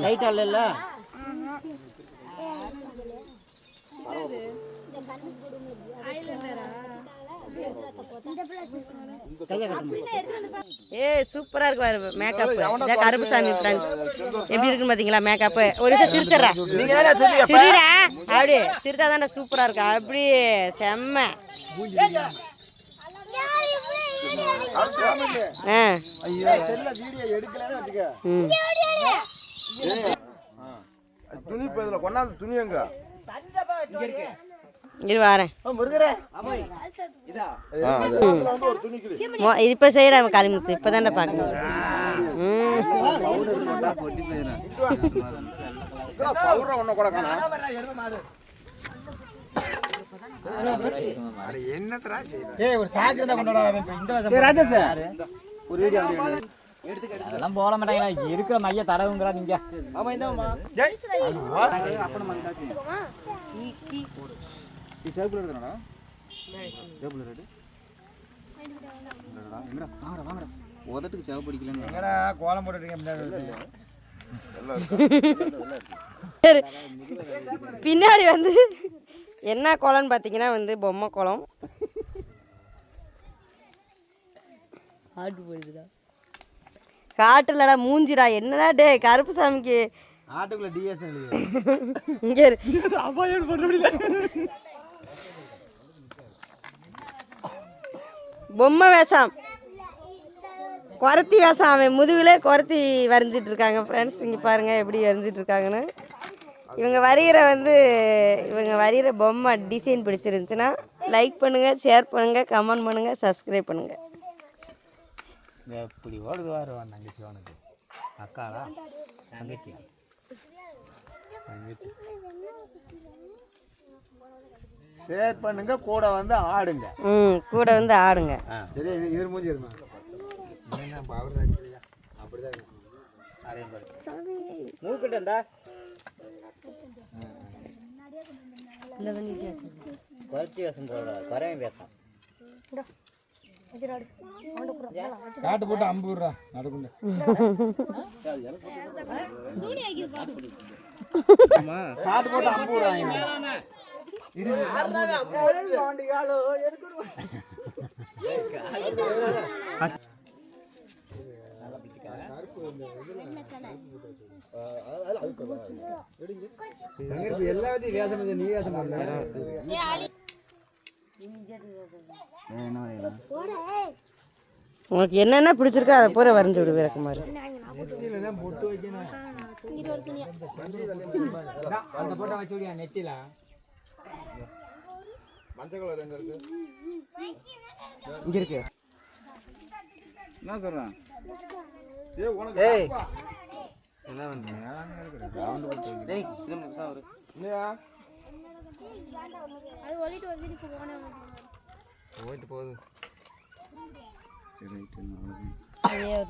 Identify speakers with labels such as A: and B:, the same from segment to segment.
A: Light இல்ல ஏ சூப்பரா இருக்கு பாரு மேக்கப். இதான் கருப்புசாமி ஃப்ரெண்ட்ஸ் எப்படி இருக்குன்னு பாத்தீங்களா மேக்கப். ஒரு நிமிஷம் சிரிச்சறா சிரிடா அப்படியே சிரிச்சா தானே சூப்பரா இருக்கு. அப்படியே செம்ம.
B: துணி பேசல கொண்டாந்து துணி எங்க
A: இரு வாரேன். இப்ப செய்யற காளிமுத்து இப்பதானே பாக்கணும்.
C: அதெல்லாம் போட மாட்டாங்க இருக்கிற மைய தடவுங்கிறா நீங்க.
B: உதட்டுக்கு சேவை பிடிக்கலன்னு
C: கோலம் போட்டு
A: பின்னாடி வந்து என்ன கோலம்னு பார்த்தீங்கன்னா வந்து பொம்மை கோலம். காட்டுலடா மூஞ்சிடா என்னடா டே கருப்புசாமிக்கு
C: ஆட்டுக்குள்ள டிஎஸ்
A: இங்கே பொம்மை வேஷம் குரத்தி வேஷம். அவன் முதுகிலே குரத்தி வரைஞ்சிட்டு இருக்காங்க ஃப்ரெண்ட்ஸ். இங்கே பாருங்கள் எப்படி வரைஞ்சிட்டு இருக்காங்கன்னு. இவங்க வரைகிற பொம்மை டிசைன் பிடிச்சிருந்துச்சுன்னா லைக் பண்ணுங்கள், ஷேர் பண்ணுங்கள், கமெண்ட் பண்ணுங்கள், சப்ஸ்கிரைப் பண்ணுங்கள்.
C: எப்படி ஓடுது வாருவான் தங்கச்சி அவனுக்கு அக்காடா தங்கச்சி ஷேர் பண்ணுங்க, கூட வந்து ஆடுங்க.
A: கூட வந்து ஆடுங்க.
C: சரி இவர் மூஞ்சி இருமா அப்படிதான் மூக்கிட்ட இருந்தா குறைச்சி பேசுறோட குறையும் பேசான். காட்டு போட்டு அம்புடுறா நடக்குண்டு காட்டு போட்டு அம்புடுறாங்க. எல்லாத்தையும் வேசம் நீ வேசம்
A: உனக்கு என்னென்ன பிடிச்சிருக்கோ அதை பூரா வரைஞ்சி விடு விளக்குமாறு.
C: அந்த போட்டோ வச்சு விடியா நெத்தில இங்க இருக்கு.
B: என்ன சொல்றேன்
C: என்ன பண்றீங்க? போயிட்டு போகுது.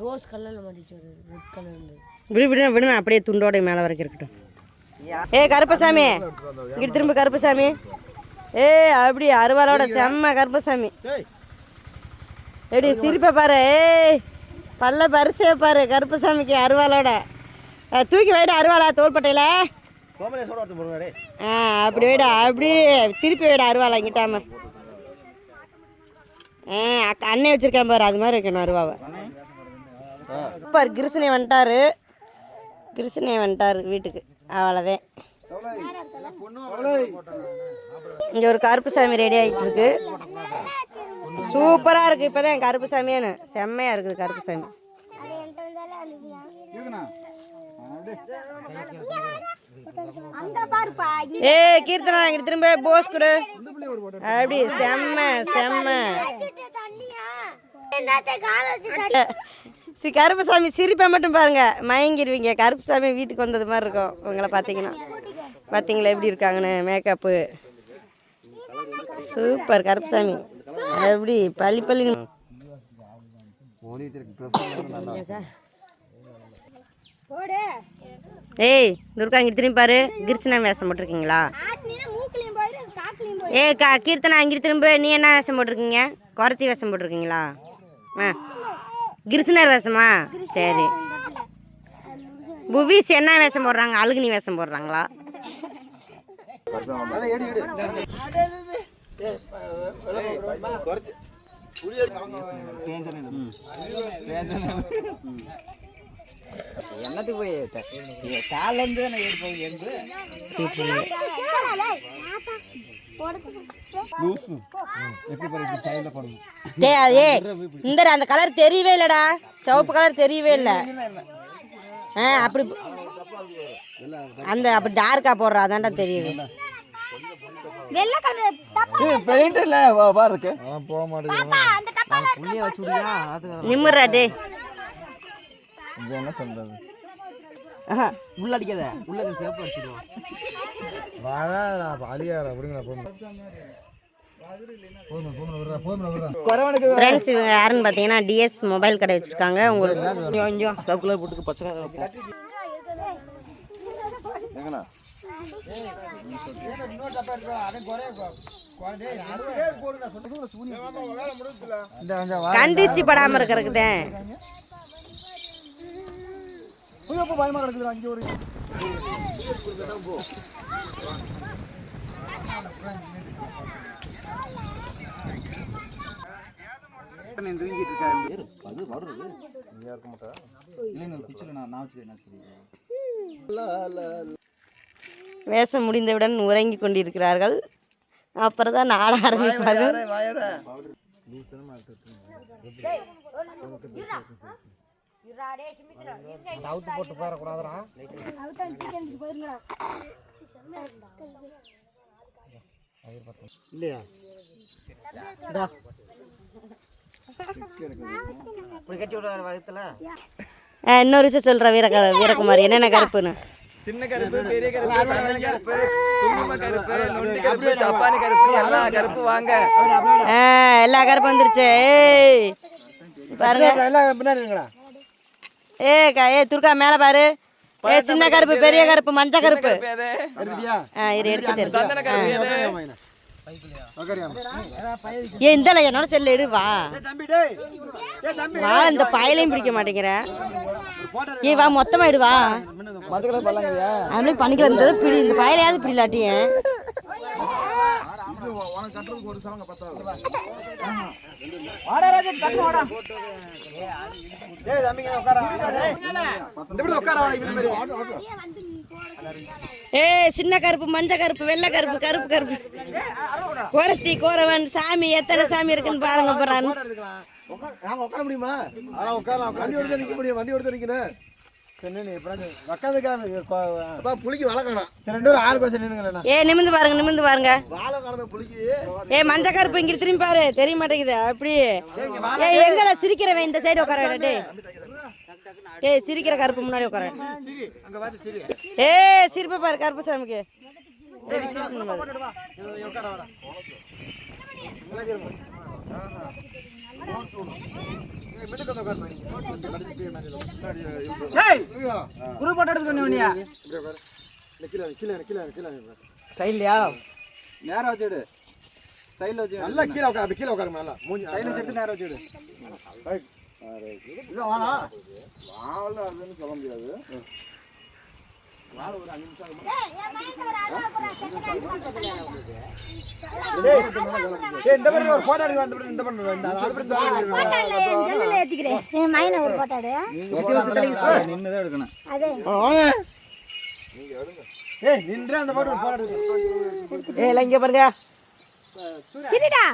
D: ரோஸ் கலர்ல மாட்டிச்சு ரெட் கலர்ல
A: விடுவேன் அப்படியே துண்டோட மேலே வரைக்கும் இருக்கட்டும். ஏ கருப்பசாமி இங்கிட்டு திரும்ப கருப்பசாமி. ஏ அப்படி அருவாளோட செம்ம கருப்பசாமி. எப்படி சிரிப்பை பாரு. ஏய் பல்ல பரிசே பாரு கருப்பசாமிக்கு அருவாளோட. தூக்கி வைடா அருவாளா தோள்பட்டையில். அப்படி வைடா அப்படியே திருப்பி வைடா அருவாளா இங்கிட்டாம. அண்ணன் வச்சிருக்கேன் பாரு அது மாதிரி வைக்கணும் அருவாவை. பாரு கிருஷ்ணே வந்துட்டாரு வீட்டுக்கு. அவ்வளோதான். இங்கே ஒரு கருப்புசாமி ரெடி ஆகிட்டு இருக்கு. சூப்பராக இருக்குது. இப்போ தான் கருப்புசாமியானு செம்மையாக இருக்குது கருப்புசாமி. ஏ கீர்த்தனா இங்கிட்டு திரும்ப போஸ் கொடு. அப்படி செம்ம கருப்பசாமி சிரிப்பை மட்டும் பாருங்க மயங்கிடுவீங்க. கருப்பசாமி வீட்டுக்கு வந்தது மாதிரி இருக்கும் உங்களை பார்த்தீங்களா எப்படி இருக்காங்கன்னு. Makeup super Karuppasamy. எப்படி பள்ளி ஏய் துர்கா இங்கிட்டு திரும்பி பாரு. கிருஷ்ணா வேஷம் போட்டிருக்கீங்களா? கீர்த்தனா இங்கிட்டு திரும்ப. நீ என்ன வேஷம் போட்டிருக்கீங்க? குரத்தி வேஷம் போட்டிருக்கீங்களா? கிருஷ்ணர் வேஷமா? சரி புவிஸ் என்ன வேஷம் போடுறாங்க? அழுகுனி வேஷம் போடுறாங்களா?
B: என்னத்துக்கு போய் காலேருந்து எடுப்போம்
A: இந்த அந்த கலர் தெரியவே இல்லடா, சிவப்பு கலர் தெரியவே இல்லை. அப்படி அந்த அப்படி டார்க்கா போடுறா அதான்டா தெரியுது. நிம்முறா டே.
B: என்ன சொல்றது?
C: உள்ள அடிக்காத, உள்ள சேப்பு அடிச்சிடுவோம்.
A: ஃப்ரெண்ட்ஸ் இவங்க யாருன்னு பார்த்தீங்கன்னா டிஎஸ் மொபைல் கடை வச்சுருக்காங்க. உங்களுக்கு கொஞ்சம்
C: சிவப்பு கலர் போட்டு பச்சை கலர்
A: கண்டிஸ்டி படாமல் இருக்கிறதுக்கு
B: பயமா கிடக்குது. அங்கே ஒரு
A: வேஷம் முடிந்தவுடன் உறங்கி கொண்டிருக்கிறார்கள். அப்புறம் தான் நாட ஆரம்பிப்பாரு.
B: போட்டு போறக்கூடாதுடா. இல்லையா
A: இன்னொரு விஷயம் சொல்ற வீரகுமார் என்னென்ன கருப்புன்னு.
B: சின்ன கருப்பு, பெரிய கருப்பு, சந்தன கருப்பு, குங்கும கருப்பு, நொண்டி கருப்பு, சப்பானி கருப்பு, எல்லா கருப்பு வாங்க.
A: எல்லா கருப்பு வந்துருச்சு. பாருங்க துர்கா மேல பாரு. சின்ன கருப்பு, பெரிய கருப்பு, மஞ்ச கருப்பு. இந்த என்னோட செல்ல எடு வா. இந்த பயலையும் பிடிக்க மாட்டேங்கிற. வா மொத்தமா இடுவா. அதுமாதிரி பண்ணிக்கலாம். பிடி இந்த பயலையாவது பிடிலாட்டிய. சின்ன கருப்பு, மஞ்ச கருப்பு, வெள்ளை கருப்பு, கருப்பு கருப்பு, கோரத்தி, கோரவன், சாமி எத்தனை சாமி இருக்குன்னு பாருங்க.
B: உட்கார முடியுமா? வண்டி எடுத்து நிக்க முடியும். வண்டி எடுத்து நிக்கணும்.
A: நிமிந்து பாருங்க, நிமிந்து பாருங்க. மஞ்ச கருப்பு இங்க திரும்பி பாரு. தெரிய மாட்டேங்குது அப்படி. எங்கடா சிரிக்கிறவன் இந்த சைடு உட்கார. சிரிக்கிற கருப்பு முன்னாடி உட்கார. சிரிப்ப பாரு கருப்பு சாமிக்கு.
C: சைட்லயா
B: நேரம் வச்சுடு. சைடுல வச்சு நல்லா கீழே உட்காரு. அப்படி கீழே உட்காரு. நல்லா மூஞ்சி சைடுல வச்சு நேரம் வச்சுடு. இல்ல வாடா. வாவல அதுன்னு சொல்ல முடியாது. வாள ஒரு 5 நிமிஷம் இந்த மாதிரி ஒரு போட்டோ எடுங்க. அந்த இந்த பண்ணு.
E: ஜெல்ல ஏத்திக்கிறேன். மைன ஒரு போட்டோ எடு.
B: நின்னு தான் எடுக்கணும். அதே வாங்க. நீங்க எடுங்க. நின்றே அந்த போட்டோ எடுங்க.
A: எல்லாம் இங்க பாருங்க.
E: சரிடா.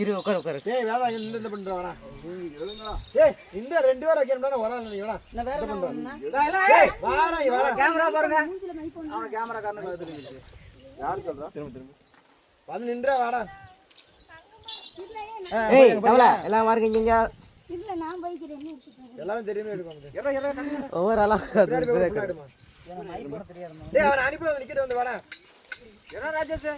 A: இரு உட்காரு உட்காரு.
B: வேற இந்த பண்றா வாடா. எழுங்கடா. இந்த ரெண்டு பேர் வைக்கணும்னா வராங்க நீ வாடா. நான் வேற பண்றேன். வாடா வாடா. கேமரா பாருங்க. அவன கேமரா காரணம் பாத்துறீங்க. யார் சொல்றா? திரும்ப வந்து நின்றா வாடா.
C: டவல எல்லாம் வாருங்க இங்க.
E: இல்ல நான் போய்க்கிறேன்.
B: எல்லாரும் தெரியுமே எடுக்கணும்.
C: ஓவராலா
B: எடுமா. அவன அனுப்பி வந்து நிக்கிட்டு வந்து வாடா. என்ன ராஜேஷ்?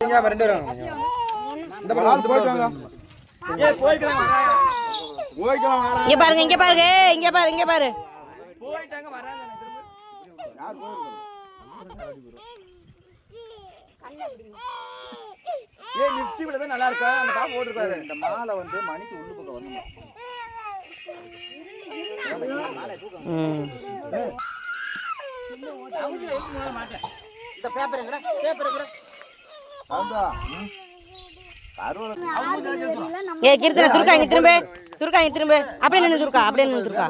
A: இங்க பாருங்க, இங்க பாருங்க, இங்க பாரு, இங்க பாரு.
B: ஏய் நிப்ஸ்டி விட நல்லா இருக்கா அந்த பாப்பா போட்டுருக்காரு இந்த மாலை வந்து மணிக்கு உள்ளு பக்கம் வரணும் இந்த பேப்பர் எங்கடா ஆந்தா
A: ஏ கீர்த்தனை துர்கா இங்க திரும்ப அப்படியே நின்று துர்கா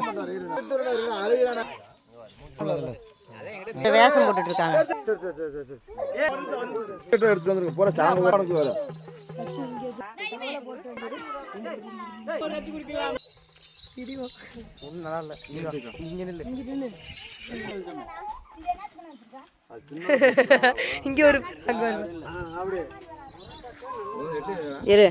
A: வேஷம் போட்டுட்டு இருக்காங்க.
B: எடுத்து வந்துருங்க போற சாங்க உனக்கு வேற ஒண்ணு நல்லா இல்ல இங்க நில்லு
A: இங்க ஒரு
B: அப்படியே
A: இரு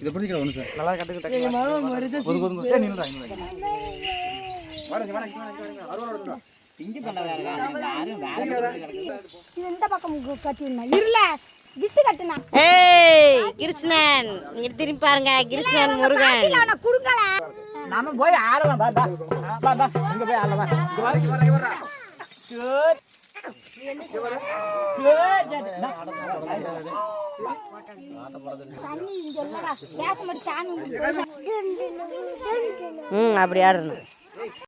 C: இதை பிடிக்கிற ஒன்று சார்
B: நல்லா கட்டுக்கிட்ட
E: இந்த பக்கம் கட்டிடணும் இருல விட்டு கட்டுனா
A: ஏய் கிருஷ்ணன் இங்க திரும்பி பாருங்க கிருஷ்ணன் முருகன்
E: அவனை குடுங்கல
B: நாம போய் ஆடலாம் பா இங்க போய் ஆடலாம்
E: தண்ணி இங்க இல்லடா கேஸ் மட்டும் சாமி
A: அப்படி ஆடணும்.